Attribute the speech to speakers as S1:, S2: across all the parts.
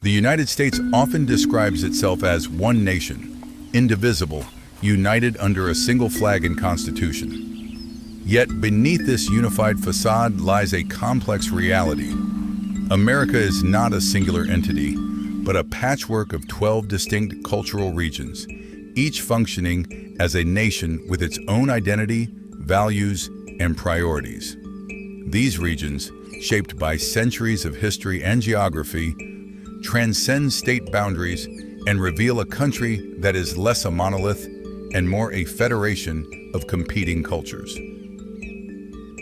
S1: The United States often describes itself as one nation, indivisible, united under a single flag and constitution. Yet beneath this unified facade lies a complex reality. America is not a singular entity, but a patchwork of 12 distinct cultural regions, each functioning as a nation with its own identity, values, and priorities. These regions, shaped by centuries of history and geography, transcend state boundaries and reveal a country that is less a monolith and more a federation of competing cultures.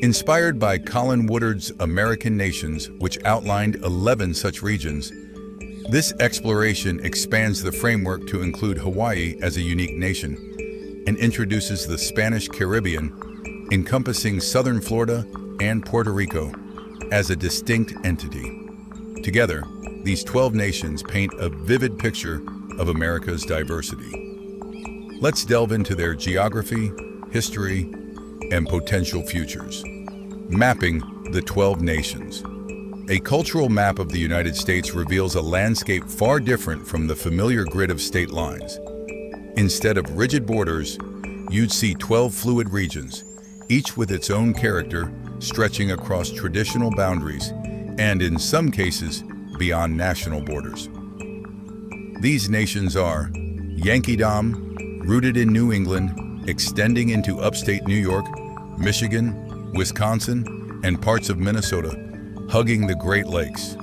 S1: Inspired by Colin Woodard's American Nations, which outlined 11 such regions, this exploration expands the framework to include Hawaii as a unique nation and introduces the Spanish Caribbean, encompassing southern Florida and Puerto Rico, as a distinct entity. Together, these 12 nations paint a vivid picture of America's diversity. Let's delve into their geography, history, and potential futures. Mapping the 12 nations. A cultural map of the United States reveals a landscape far different from the familiar grid of state lines. Instead of rigid borders, you'd see 12 fluid regions, each with its own character, stretching across traditional boundaries, and in some cases, beyond national borders. These nations are Yankeedom, rooted in New England, extending into upstate New York, Michigan, Wisconsin, and parts of Minnesota, hugging the Great Lakes.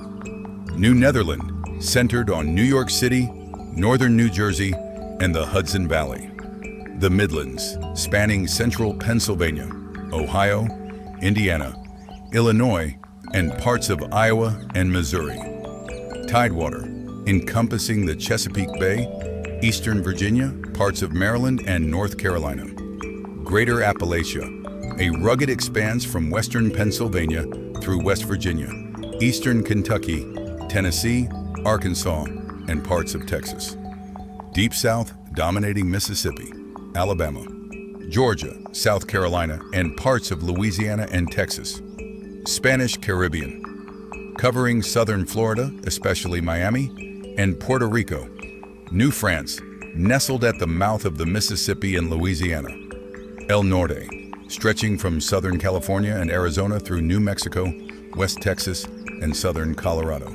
S1: New Netherland, centered on New York City, northern New Jersey, and the Hudson Valley. The Midlands, spanning central Pennsylvania, Ohio, Indiana, Illinois, and parts of Iowa and Missouri. Tidewater, encompassing the Chesapeake Bay, eastern Virginia, parts of Maryland, and North Carolina. Greater Appalachia, a rugged expanse from western Pennsylvania through West Virginia, eastern Kentucky, Tennessee, Arkansas, and parts of Texas. Deep South, dominating Mississippi, Alabama, Georgia, South Carolina, and parts of Louisiana and Texas. Spanish Caribbean, covering southern Florida, especially Miami, and Puerto Rico. New France, nestled at the mouth of the Mississippi and Louisiana. El Norte, stretching from southern California and Arizona through New Mexico, West Texas, and southern Colorado.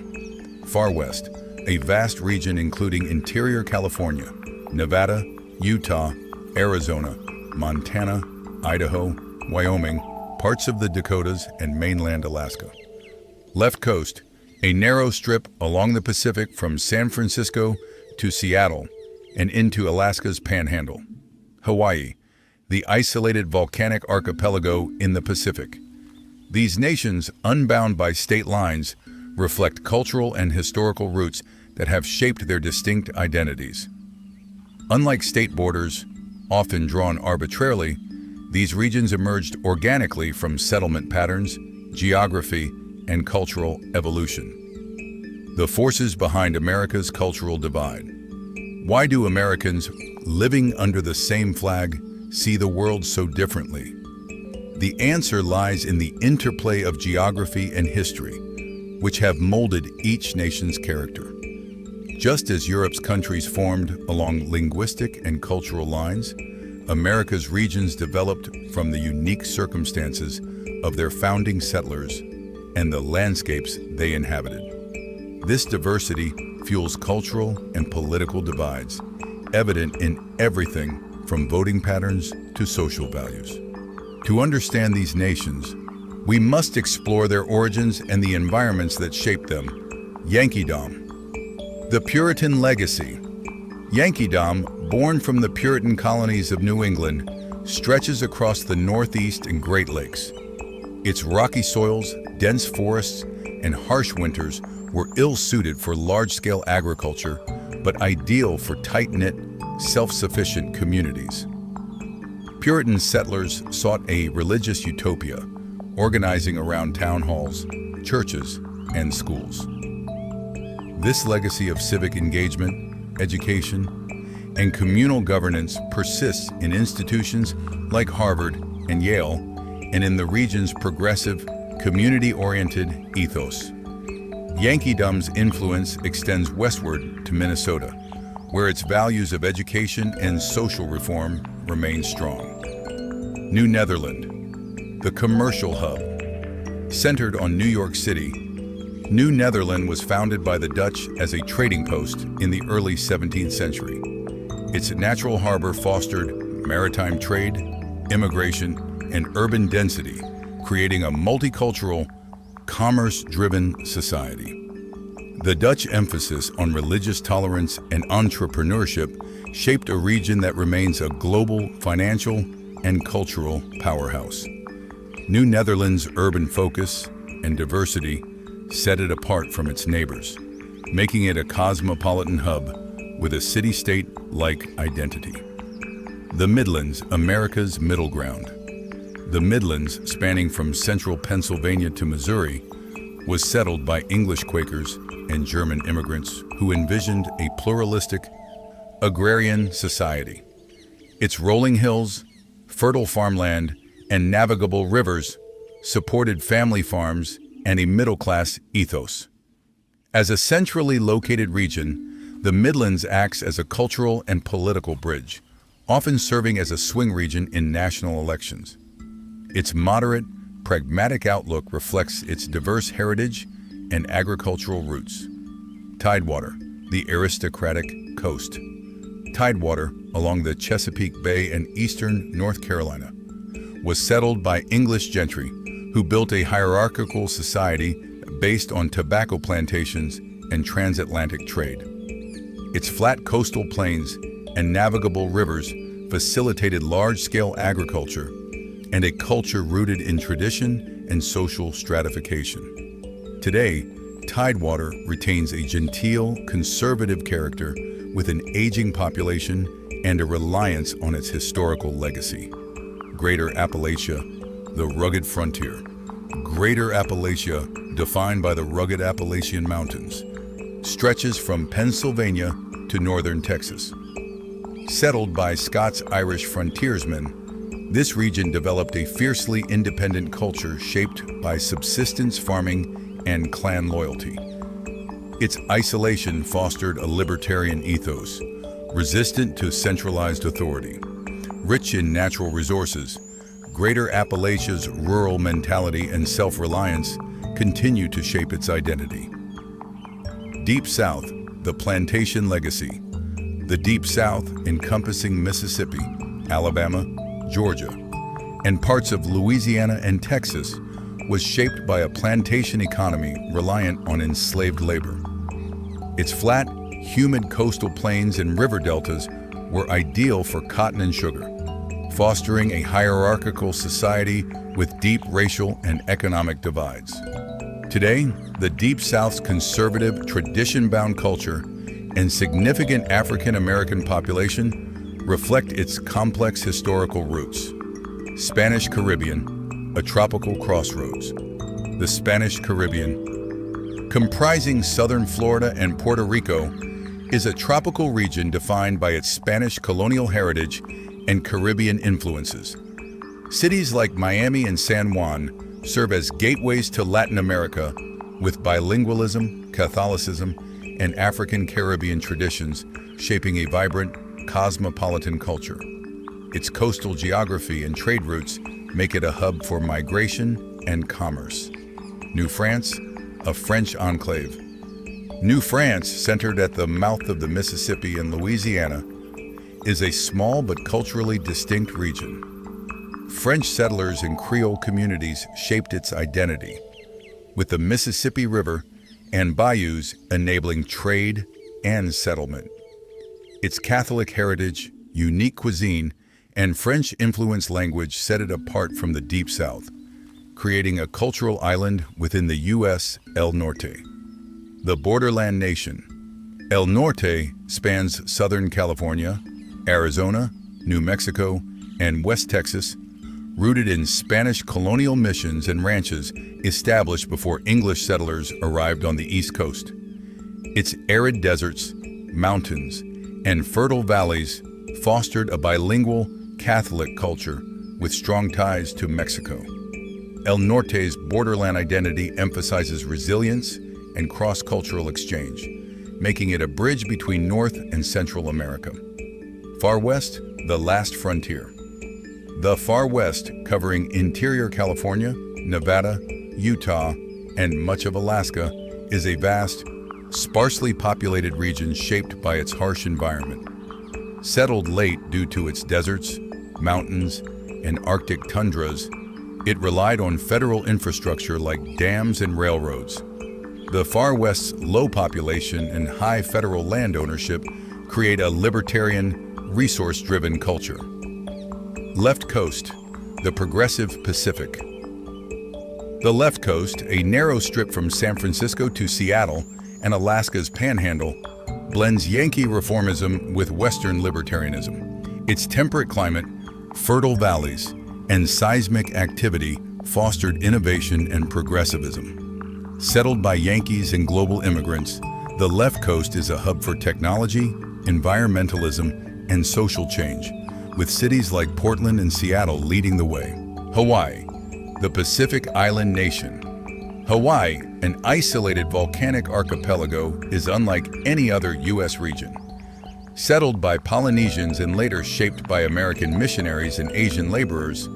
S1: Far West, a vast region including interior California, Nevada, Utah, Arizona, Montana, Idaho, Wyoming, parts of the Dakotas, and mainland Alaska. Left coast, a narrow strip along the Pacific from San Francisco to Seattle and into Alaska's Panhandle. Hawaii, the isolated volcanic archipelago in the Pacific. These nations, unbound by state lines, reflect cultural and historical roots that have shaped their distinct identities. Unlike state borders, often drawn arbitrarily, these regions emerged organically from settlement patterns, geography, and cultural evolution. The forces behind America's cultural divide. Why do Americans living under the same flag see the world so differently? The answer lies in the interplay of geography and history, which have molded each nation's character. Just as Europe's countries formed along linguistic and cultural lines, America's regions developed from the unique circumstances of their founding settlers and the landscapes they inhabited. This diversity fuels cultural and political divides, evident in everything from voting patterns to social values. To understand these nations, we must explore their origins and the environments that shaped them. Yankeedom. The Puritan legacy. Yankeedom, born from the Puritan colonies of New England, stretches across the Northeast and Great Lakes. Its rocky soils, dense forests, and harsh winters were ill-suited for large-scale agriculture, but ideal for tight-knit, self-sufficient communities. Puritan settlers sought a religious utopia, organizing around town halls, churches, and schools. This legacy of civic engagement, education, and communal governance persists in institutions like Harvard and Yale, and in the region's progressive, community-oriented ethos. Yankeedom's influence extends westward to Minnesota, where its values of education and social reform remain strong. New Netherland, the commercial hub. Centered on New York City, New Netherland was founded by the Dutch as a trading post in the early 17th century. Its natural harbor fostered maritime trade, immigration, and urban density, creating a multicultural, commerce-driven society. The Dutch emphasis on religious tolerance and entrepreneurship shaped a region that remains a global financial and cultural powerhouse. New Netherlands' urban focus and diversity set it apart from its neighbors, making it a cosmopolitan hub with a city-state-like identity. The Midlands, America's middle ground. The Midlands, spanning from central Pennsylvania to Missouri, was settled by English Quakers and German immigrants who envisioned a pluralistic, agrarian society. Its rolling hills, fertile farmland, and navigable rivers supported family farms and a middle-class ethos. As a centrally located region, the Midlands acts as a cultural and political bridge, often serving as a swing region in national elections. Its moderate, pragmatic outlook reflects its diverse heritage and agricultural roots. Tidewater, the aristocratic coast. Tidewater, along the Chesapeake Bay and eastern North Carolina, was settled by English gentry who built a hierarchical society based on tobacco plantations and transatlantic trade. Its flat coastal plains and navigable rivers facilitated large-scale agriculture and a culture rooted in tradition and social stratification. Today, Tidewater retains a genteel, conservative character with an aging population and a reliance on its historical legacy. Greater Appalachia, the rugged frontier. Greater Appalachia, defined by the rugged Appalachian Mountains, stretches from Pennsylvania to northern Texas. Settled by Scots-Irish frontiersmen, this region developed a fiercely independent culture shaped by subsistence farming and clan loyalty. Its isolation fostered a libertarian ethos, resistant to centralized authority. Rich in natural resources, Greater Appalachia's rural mentality and self-reliance continue to shape its identity. Deep South, the plantation legacy. The Deep South, encompassing Mississippi, Alabama, Georgia, and parts of Louisiana and Texas, was shaped by a plantation economy reliant on enslaved labor. Its flat, humid coastal plains and river deltas were ideal for cotton and sugar, fostering a hierarchical society with deep racial and economic divides. Today, the Deep South's conservative, tradition-bound culture and significant African American population reflect its complex historical roots. Spanish Caribbean, a tropical crossroads. The Spanish Caribbean, comprising southern Florida and Puerto Rico, is a tropical region defined by its Spanish colonial heritage and Caribbean influences. Cities like Miami and San Juan serve as gateways to Latin America, with bilingualism, Catholicism, and African Caribbean traditions shaping a vibrant, cosmopolitan culture. Its coastal geography and trade routes make it a hub for migration and commerce. New France, a French enclave. New France, centered at the mouth of the Mississippi and Louisiana, is a small but culturally distinct region. French settlers and Creole communities shaped its identity, with the Mississippi River and bayous enabling trade and settlement. Its Catholic heritage, unique cuisine, and French-influenced language set it apart from the Deep South, creating a cultural island within the U.S. El Norte. The Borderland Nation. El Norte spans Southern California, Arizona, New Mexico, and West Texas, rooted in Spanish colonial missions and ranches established before English settlers arrived on the East Coast. Its arid deserts, mountains, and fertile valleys fostered a bilingual Catholic culture with strong ties to Mexico. El Norte's borderland identity emphasizes resilience and cross-cultural exchange, making it a bridge between North and Central America. Far West, the last frontier. The Far West, covering interior California, Nevada, Utah, and much of Alaska, is a vast, sparsely populated region shaped by its harsh environment. Settled late due to its deserts, mountains, and Arctic tundras, it relied on federal infrastructure like dams and railroads. The Far West's low population and high federal land ownership create a libertarian, resource-driven culture. Left Coast, the progressive Pacific. The left coast, a narrow strip from San Francisco to Seattle and Alaska's Panhandle, blends Yankee reformism with Western libertarianism. Its temperate climate, fertile valleys, and seismic activity fostered innovation and progressivism. Settled by Yankees and global immigrants, the left coast is a hub for technology, environmentalism, and social change, with cities like Portland and Seattle leading the way. Hawaii, the Pacific Island nation. Hawaii, an isolated volcanic archipelago, is unlike any other U.S. region. Settled by Polynesians and later shaped by American missionaries and Asian laborers,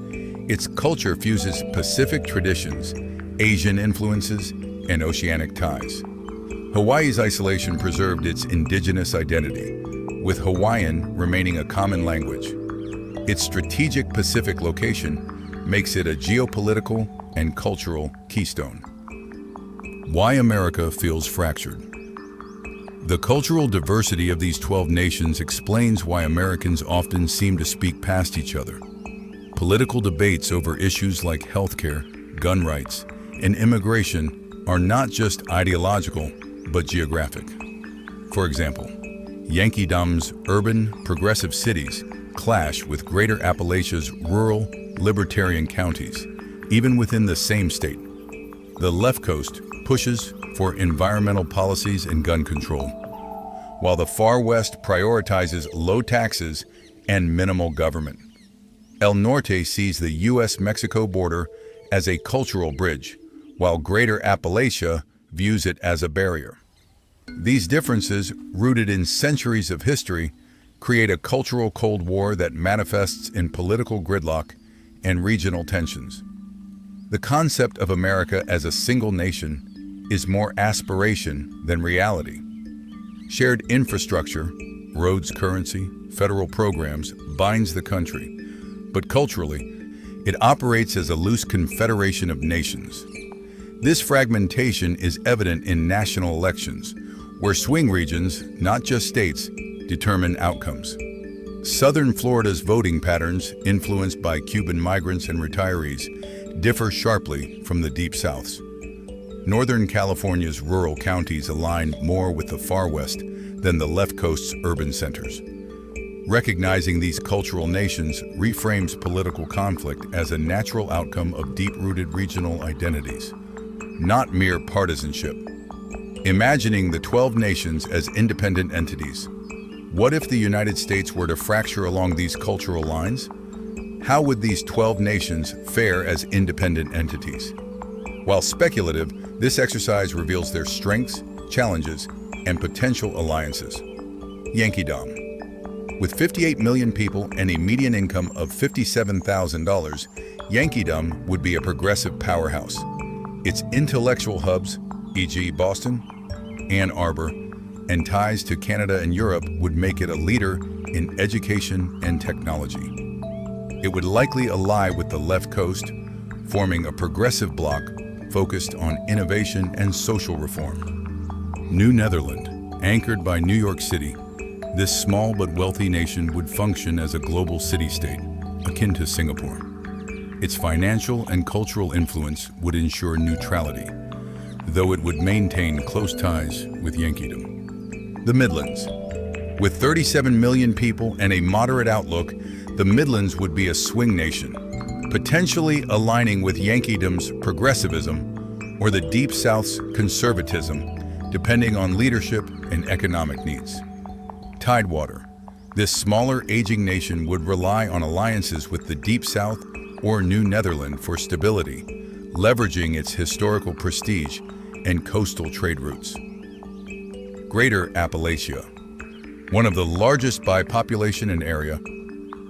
S1: its culture fuses Pacific traditions, Asian influences, and oceanic ties. Hawaii's isolation preserved its indigenous identity, with Hawaiian remaining a common language. Its strategic Pacific location makes it a geopolitical and cultural keystone. Why America feels fractured. The cultural diversity of these 12 nations explains why Americans often seem to speak past each other. Political debates over issues like healthcare, gun rights, and immigration are not just ideological, but geographic. For example, Yankeedom's urban, progressive cities clash with Greater Appalachia's rural, libertarian counties, even within the same state. The left coast pushes for environmental policies and gun control, while the Far West prioritizes low taxes and minimal government. El Norte sees the U.S.-Mexico border as a cultural bridge, while Greater Appalachia views it as a barrier. These differences, rooted in centuries of history, create a cultural Cold War that manifests in political gridlock and regional tensions. The concept of America as a single nation is more aspiration than reality. Shared infrastructure, roads, currency, federal programs binds the country, but culturally, it operates as a loose confederation of nations. This fragmentation is evident in national elections, where swing regions, not just states, determine outcomes. Southern Florida's voting patterns, influenced by Cuban migrants and retirees, differ sharply from the Deep South's. Northern California's rural counties align more with the Far West than the left coast's urban centers. Recognizing these cultural nations reframes political conflict as a natural outcome of deep-rooted regional identities, not mere partisanship. Imagining the 12 nations as independent entities. What if the United States were to fracture along these cultural lines? How would these 12 nations fare as independent entities? While speculative, this exercise reveals their strengths, challenges, and potential alliances. Yankeedom. With 58 million people and a median income of $57,000, Yankeedom would be a progressive powerhouse. Its intellectual hubs, e.g. Boston, Ann Arbor, and ties to Canada and Europe would make it a leader in education and technology. It would likely ally with the left coast, forming a progressive bloc focused on innovation and social reform. New Netherland, anchored by New York City, this small but wealthy nation would function as a global city-state, akin to Singapore. Its financial and cultural influence would ensure neutrality, though it would maintain close ties with Yankeedom. The Midlands. With 37 million people and a moderate outlook, the Midlands would be a swing nation, potentially aligning with Yankeedom's progressivism or the Deep South's conservatism, depending on leadership and economic needs. Tidewater. This smaller, aging nation would rely on alliances with the Deep South or New Netherland for stability, leveraging its historical prestige and coastal trade routes. Greater Appalachia. One of the largest by population and area,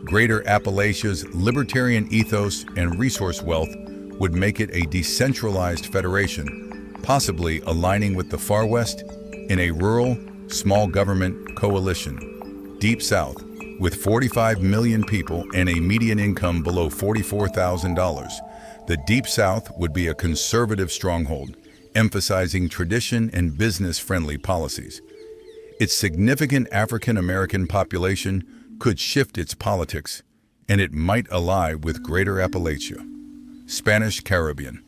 S1: Greater Appalachia's libertarian ethos and resource wealth would make it a decentralized federation, possibly aligning with the Far West in a rural, small government coalition. Deep South, with 45 million people and a median income below $44,000, the Deep South would be a conservative stronghold, emphasizing tradition and business-friendly policies. Its significant African American population could shift its politics, and it might ally with Greater Appalachia. Spanish Caribbean.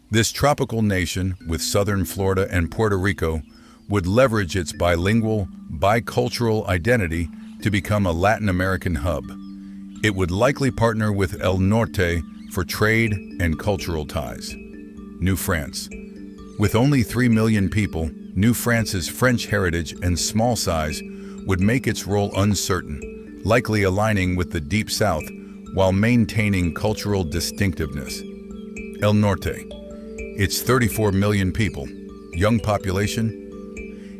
S1: This tropical nation, with southern Florida and Puerto Rico, would leverage its bilingual, bicultural identity to become a Latin American hub. It would likely partner with El Norte for trade and cultural ties. New France. With only 3 million people, New France's French heritage and small size would make its role uncertain, likely aligning with the Deep South while maintaining cultural distinctiveness. El Norte. Its 34 million people, young population,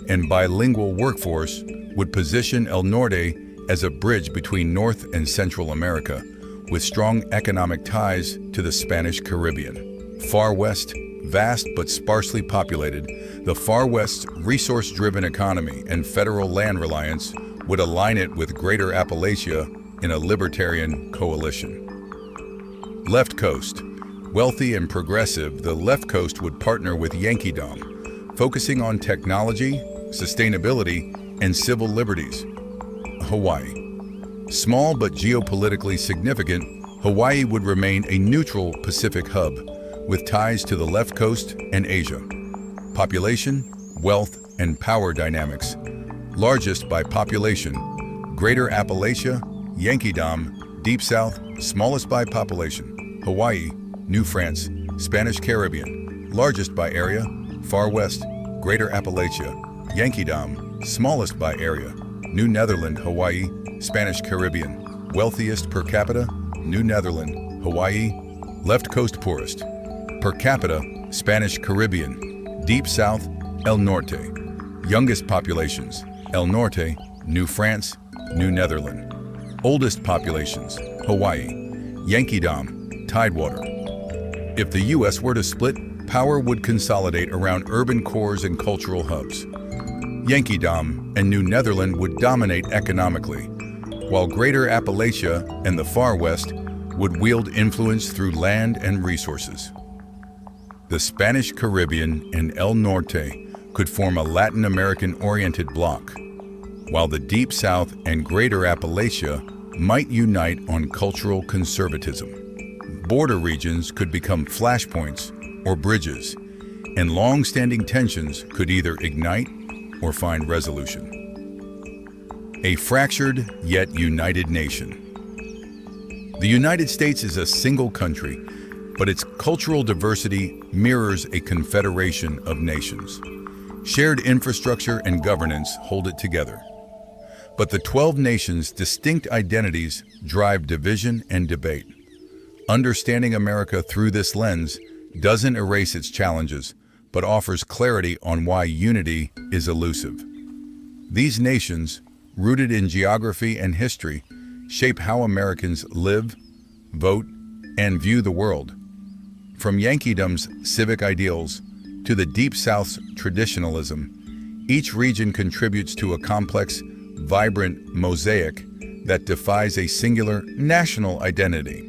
S1: and bilingual workforce would position El Norte as a bridge between North and Central America, with strong economic ties to the Spanish Caribbean. Far West. Vast but sparsely populated, the Far West's resource-driven economy and federal land reliance would align it with Greater Appalachia in a libertarian coalition. Left Coast. Wealthy and progressive, the Left Coast would partner with Yankeedom, focusing on technology, sustainability, and civil liberties. Hawaii. Small but geopolitically significant, Hawaii would remain a neutral Pacific hub, with ties to the Left Coast and Asia. Population, wealth, and power dynamics. Largest by population, Greater Appalachia, Yankeedom, Deep South, smallest by population, Hawaii, New France, Spanish Caribbean, largest by area, Far West, Greater Appalachia, Yankeedom, smallest by area, New Netherland, Hawaii, Spanish Caribbean, wealthiest per capita, New Netherland, Hawaii, Left Coast poorest. Per capita, Spanish Caribbean, Deep South, El Norte. Youngest populations, El Norte, New France, New Netherland. Oldest populations, Hawaii, Yankeedom, Tidewater. If the U.S. were to split, power would consolidate around urban cores and cultural hubs. Yankeedom and New Netherland would dominate economically, while Greater Appalachia and the Far West would wield influence through land and resources. The Spanish Caribbean and El Norte could form a Latin American-oriented bloc, while the Deep South and Greater Appalachia might unite on cultural conservatism. Border regions could become flashpoints or bridges, and long-standing tensions could either ignite or find resolution. A fractured yet united nation. The United States is a single country, but its cultural diversity mirrors a confederation of nations. Shared infrastructure and governance hold it together. But the 12 nations' distinct identities drive division and debate. Understanding America through this lens doesn't erase its challenges, but offers clarity on why unity is elusive. These nations, rooted in geography and history, shape how Americans live, vote, and view the world. From Yankeedom's civic ideals to the Deep South's traditionalism, each region contributes to a complex, vibrant mosaic that defies a singular national identity.